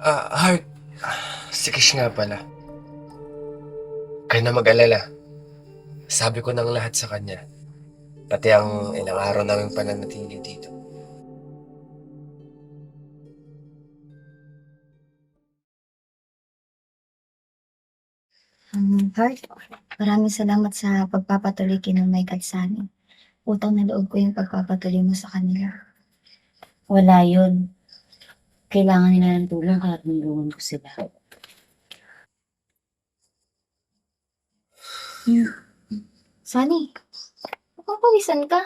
Heart, si Kish nga pala. Kaya na mag-alala. Sabi ko ng lahat sa kanya. Pati ang ilang araw naming pananatili dito. Heart, maraming salamat sa pagpapatuloy kay Nanay Kadsani. Utang na loob ko yung pagpapatuloy mo sa kanila. Wala yun. Kailangan nila ng tulong kaya tinulungan ko sila. Sunny, mukhang pawisan ka.